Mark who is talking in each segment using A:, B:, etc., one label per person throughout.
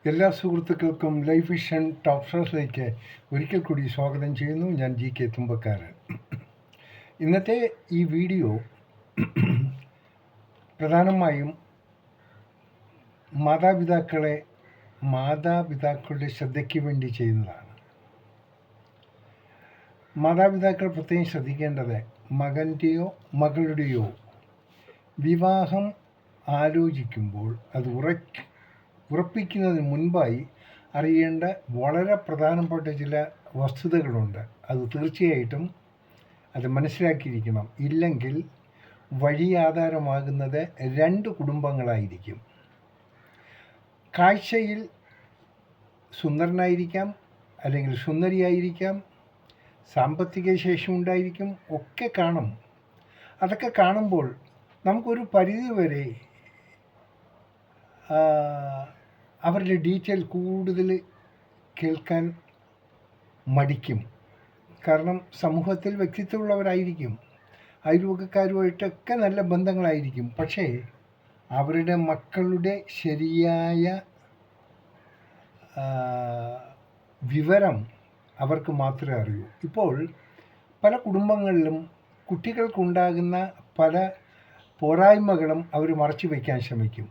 A: എല്ലാ സുഹൃത്തുക്കൾക്കും life vision top ഷോസിലേക്ക് ഒരിക്കൽ കൂടി സ്വാഗതം ചെയ്യുന്നു. ഞാൻ GK തുമ്പക്കാരൻ. ഇന്നത്തെ ഈ വീഡിയോ പ്രധാനമായും മാതാപിതാക്കളുടെ ശ്രദ്ധയ്ക്ക് വേണ്ടി ചെയ്യുന്നതാണ്. മാതാപിതാക്കൾ പ്രത്യേകം ശ്രദ്ധിക്കേണ്ടത് മകൻ്റെയോ മകളുടെയോ വിവാഹം ആലോചിക്കുമ്പോൾ അത് ഉറപ്പിക്കുന്നതിന് മുൻപായി അറിയേണ്ട വളരെ പ്രധാനപ്പെട്ട ചില വസ്തുതകളുണ്ട്. അത് തീർച്ചയായിട്ടും അത് മനസ്സിലാക്കിയിരിക്കണം. ഇല്ലെങ്കിൽ വഴിയാധാരമാകുന്നത് രണ്ട് കുടുംബങ്ങളായിരിക്കും. കാഴ്ചയിൽ സുന്ദരനായിരിക്കാം, അല്ലെങ്കിൽ സുന്ദരിയായിരിക്കാം, സാമ്പത്തിക ശേഷി ഉണ്ടായിരിക്കും, ഒക്കെ കാണും. അതൊക്കെ കാണുമ്പോൾ നമുക്കൊരു പരിധിവരെ അവരുടെ ഡീറ്റെയിൽ കൂടുതൽ കേൾക്കാൻ മടിക്കും. കാരണം സമൂഹത്തിൽ വ്യക്തിത്വമുള്ളവരായിരിക്കും, അയൽവക്കക്കാരുമായിട്ടൊക്കെ നല്ല ബന്ധങ്ങളായിരിക്കും. പക്ഷേ അവരുടെ മക്കളുടെ ശരിയായ വിവരം അവർക്ക് മാത്രമേ അറിയൂ. ഇപ്പോൾ പല കുടുംബങ്ങളിലും കുട്ടികൾക്കുണ്ടാകുന്ന പല പോരായ്മകളും അവർ മറച്ചു വയ്ക്കാൻ ശ്രമിക്കും.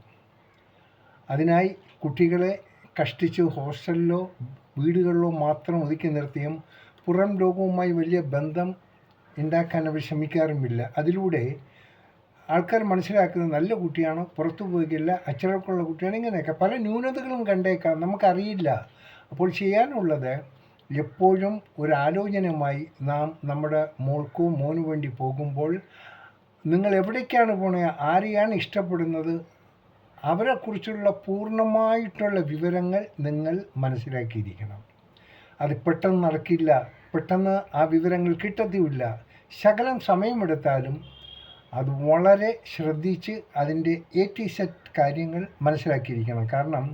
A: അതിനായി കുട്ടികളെ കഷ്ടിച്ച് ഹോസ്റ്റലിലോ വീടുകളിലോ മാത്രം ഒതുക്കി നിർത്തിയും പുറം ലോകവുമായി വലിയ ബന്ധം ഉണ്ടാക്കാൻ അവർ ശ്രമിക്കാറുമില്ല. അതിലൂടെ ആൾക്കാർ മനസ്സിലാക്കുന്നത് നല്ല കുട്ടിയാണോ, പുറത്തു പോയിക്കില്ല, അച്ചടക്കമുള്ള കുട്ടിയാണ്, ഇങ്ങനെയൊക്കെ പല ന്യൂനതകളും കണ്ടേക്കാം, നമുക്കറിയില്ല. അപ്പോൾ ചെയ്യാനുള്ളത് എപ്പോഴും ഒരു ആലോചനയുമായി നാം നമ്മുടെ മോൾക്കോ മോനു വേണ്ടി പോകുമ്പോൾ നിങ്ങൾ എവിടേക്കാണ് പോണേ, ആരെയാണ് ഇഷ്ടപ്പെടുന്നത്, അവരെക്കുറിച്ചുള്ള പൂർണ്ണമായിട്ടുള്ള വിവരങ്ങൾ നിങ്ങൾ മനസ്സിലാക്കിയിരിക്കണം. അത് പെട്ടെന്ന് നടക്കില്ല, പെട്ടെന്ന് ആ വിവരങ്ങൾ കിട്ടത്തുമില്ല. ശകലം സമയമെടുത്താലും അത് വളരെ ശ്രദ്ധിച്ച് അതിൻ്റെ A to Z കാര്യങ്ങൾ മനസ്സിലാക്കിയിരിക്കണം. കാരണം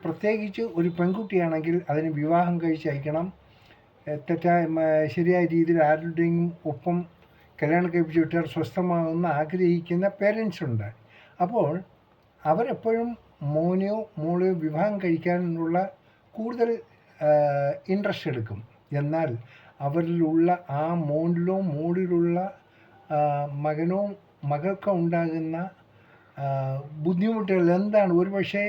A: പ്രത്യേകിച്ച് ഒരു പെൺകുട്ടിയാണെങ്കിൽ അതിന് വിവാഹം കഴിച്ചയക്കണം. ശരിയായ രീതിയിൽ ആരുടെയും ഒപ്പം കല്യാണം കഴിപ്പിച്ച് വിട്ടാൽ സ്വസ്ഥമാകുന്ന ആഗ്രഹിക്കുന്ന പേരൻസ് ഉണ്ട്. അപ്പോൾ അവരെപ്പോഴും മോനെയോ മോളെയോ വിവാഹം കഴിക്കാനുള്ള കൂടുതൽ ഇൻട്രസ്റ്റ് എടുക്കും. എന്നാൽ അവരിലുള്ള ആ മോനിലോ മോളിലുള്ള മകനോ മകൾക്കോ ഉണ്ടാകുന്ന ബുദ്ധിമുട്ടുകൾ എന്താണ്? ഒരുപക്ഷെ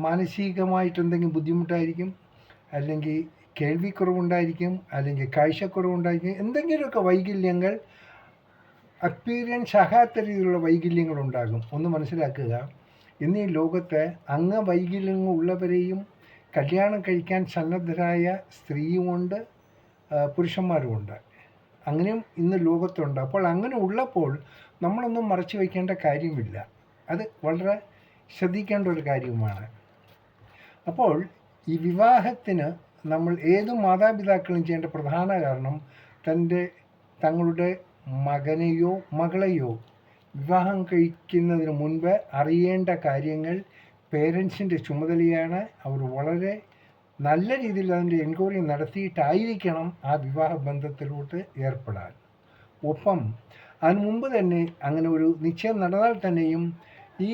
A: മാനസികമായിട്ട് എന്തെങ്കിലും ബുദ്ധിമുട്ടായിരിക്കും, അല്ലെങ്കിൽ കേൾവിക്കുറവുണ്ടായിരിക്കും, അല്ലെങ്കിൽ കാഴ്ചക്കുറവുണ്ടായിരിക്കും, എന്തെങ്കിലുമൊക്കെ വൈകല്യങ്ങൾ, അക്സ്പീരിയൻസ് ആകാത്ത രീതിയിലുള്ള വൈകല്യങ്ങളുണ്ടാകും. ഒന്ന് മനസ്സിലാക്കുക, ഇന്ന് ഈ ലോകത്ത് അംഗവൈകല്യങ്ങൾ ഉള്ളവരെയും കല്യാണം കഴിക്കാൻ സന്നദ്ധരായ സ്ത്രീയുമുണ്ട്, പുരുഷന്മാരുമുണ്ട്. അങ്ങനെയും ഇന്ന് ലോകത്തുണ്ട്. അപ്പോൾ അങ്ങനെ ഉള്ളപ്പോൾ നമ്മളൊന്നും മറച്ചു വയ്ക്കേണ്ട കാര്യമില്ല. അത് വളരെ ശ്രദ്ധിക്കേണ്ട ഒരു കാര്യമാണ്. അപ്പോൾ ഈ വിവാഹത്തിന് നമ്മൾ ഏത് മാതാപിതാക്കളും ചെയ്യേണ്ട പ്രധാന കാരണം തങ്ങളുടെ മകനെയോ മകളെയോ വിവാഹം കഴിക്കുന്നതിന് മുൻപ് അറിയേണ്ട കാര്യങ്ങൾ പേരൻസിൻ്റെ ചുമതലയാണ്. അവർ വളരെ നല്ല രീതിയിൽ അതിൻ്റെ എൻക്വയറി നടത്തിയിട്ടായിരിക്കണം ആ വിവാഹ ബന്ധത്തിലോട്ട് ഏർപ്പെടാൻ. ഒപ്പം അതിന് മുമ്പ് തന്നെ അങ്ങനെ ഒരു നിശ്ചയം നടന്നാൽ തന്നെയും ഈ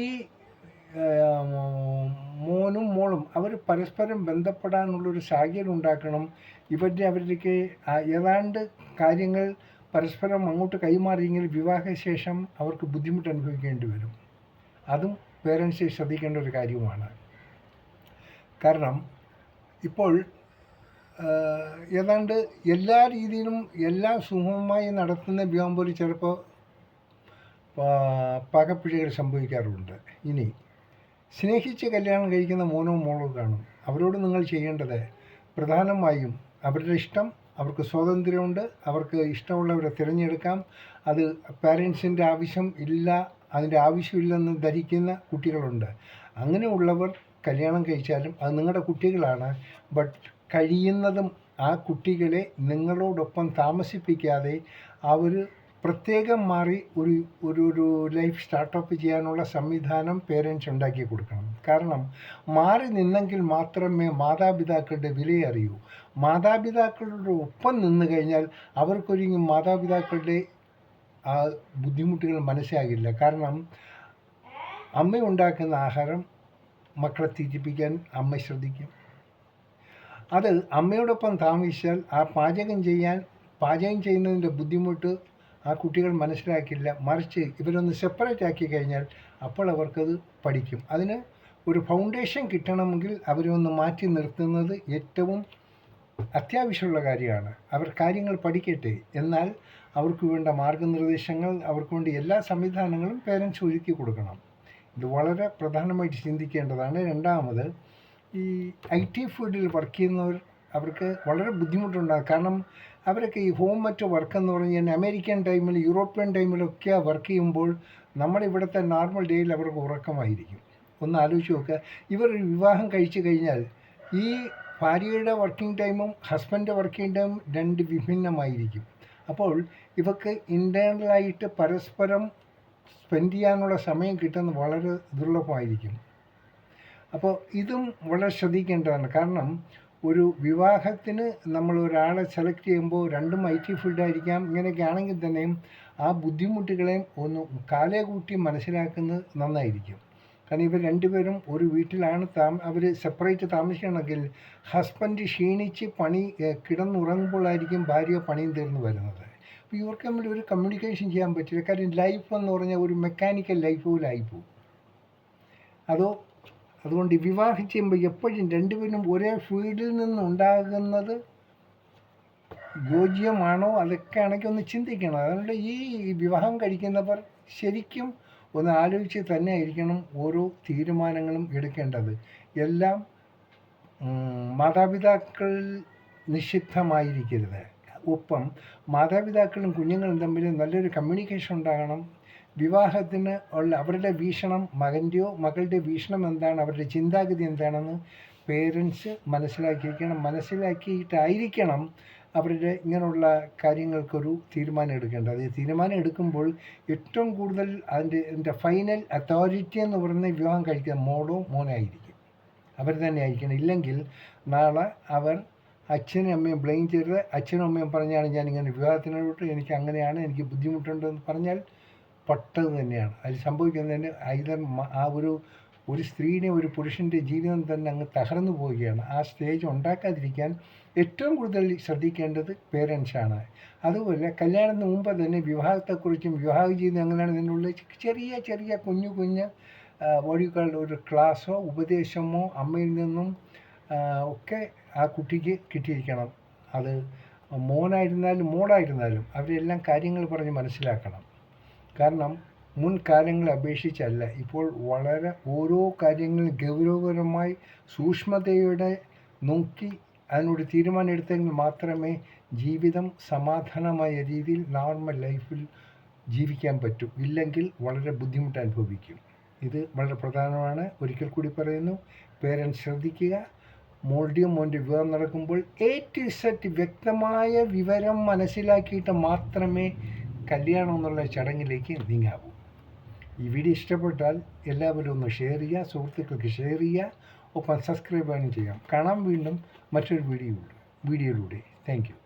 A: മോനും മോളും അവർ പരസ്പരം ബന്ധപ്പെടാനുള്ളൊരു സാഹചര്യം ഉണ്ടാക്കണം. അവരുടെയൊക്കെ ഏതാണ്ട് കാര്യങ്ങൾ പരസ്പരം അങ്ങോട്ട് കൈമാറിയെങ്കിൽ വിവാഹശേഷം അവർക്ക് ബുദ്ധിമുട്ട് അനുഭവിക്കേണ്ടി വരും. അതും പേരൻസ് ശ്രദ്ധിക്കേണ്ട ഒരു കാര്യമാണ്. കാരണം ഇപ്പോൾ ഏതാണ്ട് എല്ലാ രീതിയിലും എല്ലാം സുഗമമായി നടത്തുന്ന വിവാഹം പോലും ചിലപ്പോൾ പാകപ്പിഴകൾ സംഭവിക്കാറുണ്ട്. ഇനി സ്നേഹിച്ച് കല്യാണം കഴിക്കുന്ന മോനോ മോളോ കാണും. അവരോട് നിങ്ങൾ ചെയ്യേണ്ടത് പ്രധാനമായും അവരുടെ ഇഷ്ടം, അവർക്ക് സ്വാതന്ത്ര്യമുണ്ട്, അവർക്ക് ഇഷ്ടമുള്ളവരെ തിരഞ്ഞെടുക്കാം. അത് പാരൻസിൻ്റെ അതിൻ്റെ ആവശ്യമില്ലെന്ന് ധരിക്കുന്ന കുട്ടികളുണ്ട്. അങ്ങനെയുള്ളവർ കല്യാണം കഴിച്ചാലും അത് നിങ്ങളുടെ കുട്ടികളാണ്. ബട്ട് കഴിയുന്നതും ആ കുട്ടികളെ നിങ്ങളോടൊപ്പം താമസിപ്പിക്കാതെ അവർ പ്രത്യേകം മാറി ഒരു ലൈഫ് സ്റ്റാർട്ടപ്പ് ചെയ്യാനുള്ള സംവിധാനം പേരൻസ് ഉണ്ടാക്കി കൊടുക്കണം. കാരണം മാറി നിന്നെങ്കിൽ മാത്രമേ മാതാപിതാക്കളുടെ വിലയറിയൂ. മാതാപിതാക്കളുടെ ഒപ്പം നിന്ന് കഴിഞ്ഞാൽ അവർക്കൊരിക്കലും മാതാപിതാക്കളുടെ ആ ബുദ്ധിമുട്ടുകൾ മനസ്സിലാകില്ല. കാരണം അമ്മ ഉണ്ടാക്കുന്ന ആഹാരം മക്കളെ തീറ്റിപ്പിക്കാൻ അമ്മ ശ്രദ്ധിക്കും. അത് അമ്മയോടൊപ്പം താമസിച്ചാൽ ആ പാചകം ചെയ്യുന്നതിൻ്റെ ബുദ്ധിമുട്ട് ആ കുട്ടികൾ മനസ്സിലാക്കില്ല. മറിച്ച് ഇവരൊന്ന് സെപ്പറേറ്റ് ആക്കി കഴിഞ്ഞാൽ അപ്പോൾ അവർക്കത് പഠിക്കും. അതിന് ഒരു ഫൗണ്ടേഷൻ കിട്ടണമെങ്കിൽ അവരെ ഒന്ന് മാറ്റി നിർത്തുന്നത് ഏറ്റവും അത്യാവശ്യമുള്ള കാര്യമാണ്. അവർ കാര്യങ്ങൾ പഠിക്കട്ടെ. എന്നാൽ അവർക്ക് വേണ്ട മാർഗനിർദ്ദേശങ്ങൾ, അവർക്ക് വേണ്ട എല്ലാ സംവിധാനങ്ങളും പേരൻസ് ഒരുക്കി കൊടുക്കണം. ഇത് വളരെ പ്രധാനമായിട്ട് ചിന്തിക്കേണ്ടതാണ്. രണ്ടാമത്, ഈ IT ഫീൽഡിൽ വർക്ക് ചെയ്യുന്നവർ അവർക്ക് വളരെ ബുദ്ധിമുട്ടുണ്ടാകും. കാരണം അവരൊക്കെ ഈ ഹോം മറ്റ് വർക്ക് എന്ന് പറഞ്ഞു കഴിഞ്ഞാൽ അമേരിക്കൻ ടൈമിൽ, യൂറോപ്യൻ ടൈമിലൊക്കെ വർക്ക് ചെയ്യുമ്പോൾ നമ്മുടെ ഇവിടുത്തെ നോർമൽ ഡേയിൽ അവർക്ക് ഉറക്കമായിരിക്കും. ഒന്ന് ആലോചിച്ച് നോക്കുക. ഇവർ വിവാഹം കഴിച്ചു കഴിഞ്ഞാൽ ഈ ഭാര്യയുടെ വർക്കിംഗ് ടൈമും ഹസ്ബൻഡ് വർക്കിംഗ് ടൈമും രണ്ട് വിഭിന്നമായിരിക്കും. അപ്പോൾ ഇവർക്ക് ഇൻറ്റേർണലായിട്ട് പരസ്പരം സ്പെൻഡ് ചെയ്യാനുള്ള സമയം കിട്ടുന്നത് വളരെ ദുർലഭമായിരിക്കും. അപ്പോൾ ഇതും വളരെ ശ്രദ്ധിക്കേണ്ടതാണ്. കാരണം ഒരു വിവാഹത്തിന് നമ്മൾ ഒരാളെ സെലക്ട് ചെയ്യുമ്പോൾ രണ്ടും IT ഫീൽഡായിരിക്കാം. ഇങ്ങനെയൊക്കെ ആണെങ്കിൽ തന്നെയും ആ ബുദ്ധിമുട്ടുകളെയും ഒന്ന് കാലേ കൂട്ടി മനസ്സിലാക്കുന്നത് നന്നായിരിക്കും. കാരണം ഇവർ രണ്ടുപേരും ഒരു വീട്ടിലാണ് അവർ സെപ്പറേറ്റ് താമസിക്കണമെങ്കിൽ ഹസ്ബൻഡ് ക്ഷീണിച്ച് കിടന്നുറങ്ങുമ്പോഴായിരിക്കും ഭാര്യ പണിയും തീർന്ന് വരുന്നത്. അപ്പോൾ ഇവർക്ക് തമ്മിൽ ഒരു കമ്മ്യൂണിക്കേഷൻ ചെയ്യാൻ പറ്റില്ല. കാര്യം ലൈഫ് എന്ന് പറഞ്ഞാൽ ഒരു മെക്കാനിക്കൽ ലൈഫ് പോലെ ആയിപ്പോവും. അതുകൊണ്ട് വിവാഹം ചെയ്യുമ്പോൾ എപ്പോഴും രണ്ടുപേരും ഒരേ ഫീൽഡിൽ നിന്നുണ്ടാകുന്നത് യോജ്യമാണോ, അതൊക്കെ ആണെങ്കിൽ ഒന്ന് ചിന്തിക്കണം. അതുകൊണ്ട് ഈ വിവാഹം കഴിക്കുന്നവർ ശരിക്കും ഒന്ന് ആലോചിച്ച് തന്നെ ആയിരിക്കണം ഓരോ തീരുമാനങ്ങളും എടുക്കേണ്ടത്. എല്ലാം മാതാപിതാക്കൾ നിഷിദ്ധമായിരിക്കരുത്. ഒപ്പം മാതാപിതാക്കളും കുഞ്ഞുങ്ങളും തമ്മിൽ നല്ലൊരു കമ്മ്യൂണിക്കേഷൻ ഉണ്ടാകണം. വിവാഹത്തിന് അവരുടെ വീക്ഷണം, മകൻ്റെയോ മകളുടെ വീക്ഷണം എന്താണ്, അവരുടെ ചിന്താഗതി എന്താണെന്ന് പേരൻസ് മനസ്സിലാക്കിയിട്ടായിരിക്കണം അവരുടെ ഇങ്ങനെയുള്ള കാര്യങ്ങൾക്കൊരു തീരുമാനം എടുക്കേണ്ടത്. ഈ തീരുമാനം എടുക്കുമ്പോൾ ഏറ്റവും കൂടുതൽ അതിൻ്റെ ഫൈനൽ അതോറിറ്റി എന്ന് പറയുന്ന വിവാഹം കഴിക്കുന്ന മോളോ മോനായിരിക്കും. അവർ തന്നെ ആയിരിക്കണം. ഇല്ലെങ്കിൽ നാളെ അവർ അച്ഛനും അമ്മയും ബ്ലെയിം ചെയ്ത് അച്ഛനും അമ്മയും പറഞ്ഞാണ് ഞാനിങ്ങനെ വിവാഹത്തിനോട്ട് എനിക്ക് അങ്ങനെയാണ്, എനിക്ക് ബുദ്ധിമുട്ടുണ്ടെന്ന് പറഞ്ഞാൽ പെട്ടത് തന്നെയാണ്. അതിൽ സംഭവിക്കുന്നതിന് ആ ഒരു സ്ത്രീയുടെ ഒരു പുരുഷൻ്റെ ജീവിതം തന്നെ അങ്ങ് തകർന്നു പോവുകയാണ്. ആ സ്റ്റേജ് ഉണ്ടാക്കാതിരിക്കാൻ ഏറ്റവും കൂടുതൽ ശ്രദ്ധിക്കേണ്ടത് പേരൻസാണ്. അതുപോലെ കല്യാണത്തിന് മുമ്പ് തന്നെ വിവാഹത്തെക്കുറിച്ചും വിവാഹ ജീവിതം എങ്ങനെയാണ് ഇതിനുള്ള ചെറിയ കുഞ്ഞു വഴികളുടെ ഒരു ക്ലാസ്സോ ഉപദേശമോ അമ്മയിൽ നിന്നും ഒക്കെ ആ കുട്ടിക്ക് കിട്ടിയിരിക്കണം. അത് മോനായിരുന്നാലും മോളായിരുന്നാലും അവരെല്ലാം കാര്യങ്ങൾ പറഞ്ഞ് മനസ്സിലാക്കണം. കാരണം മുൻകാലങ്ങളെ അപേക്ഷിച്ചല്ല ഇപ്പോൾ വളരെ ഓരോ കാര്യങ്ങളും ഗൗരവപരമായി സൂക്ഷ്മതയോടെ നോക്കി അതിനോട് തീരുമാനം എടുത്തെങ്കിൽ മാത്രമേ ജീവിതം സമാധാനമായ രീതിയിൽ നോർമൽ ലൈഫിൽ ജീവിക്കാൻ പറ്റൂ. ഇല്ലെങ്കിൽ വളരെ ബുദ്ധിമുട്ട് അനുഭവിക്കും. ഇത് വളരെ പ്രധാനമാണ്. ഒരിക്കൽ കൂടി പറയുന്നു, പേരൻസ് ശ്രദ്ധിക്കുക. മോളുടെയും മോൻ്റെ വിവാഹം നടക്കുമ്പോൾ A to Z വ്യക്തമായ വിവരം മനസ്സിലാക്കിയിട്ട് മാത്രമേ കല്യാണം എന്നുള്ള ചടങ്ങിലേക്ക് നീങ്ങാവൂ. ഈ വീഡിയോ ഇഷ്ടപ്പെട്ടാൽ എല്ലാവരും ഒന്ന് ഷെയർ ചെയ്യുക, സുഹൃത്തുക്കൾക്ക് ഷെയർ ചെയ്യുക, ഒപ്പം സബ്സ്ക്രൈബ് ചെയ്യാനും ചെയ്യാം. കാണാം വീണ്ടും മറ്റൊരു വീഡിയോയിലൂടെ. Thank you.